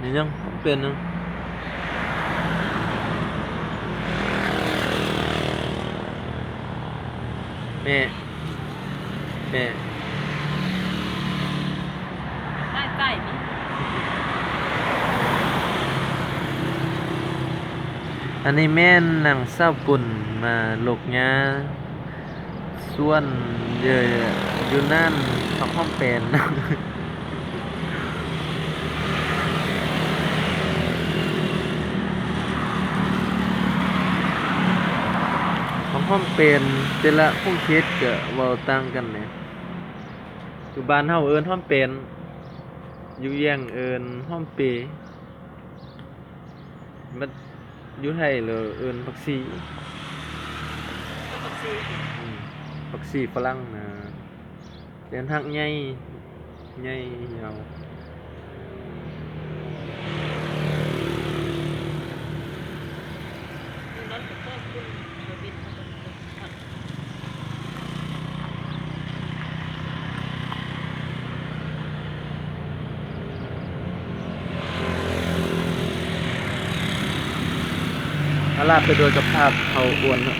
นี่ยังเป็นนึงแม่แม่ใต้นี่อันนี้แม่นหนังเศร้าปุ่นมาลกยาส่วนเยอะอยู่นั่นเขาห้องเป็น ของห้องเป็นแต่ละห้องเฮ็ดก็เว้าต่างกันแหน่อยู่บ้านเฮาเอิ้นห้องเป็นอยู่แย่งเอิ้นห้องเปมันอยู่ไทยเลยเอิ้นผักชีก็ซีอืมผักชีฝรั่งนะเป็นหักใหญ่ใหญ่ยาวนั่นก็คุณบิน อาลาบไปโดยกับภาพเขาอ้วนเนาะ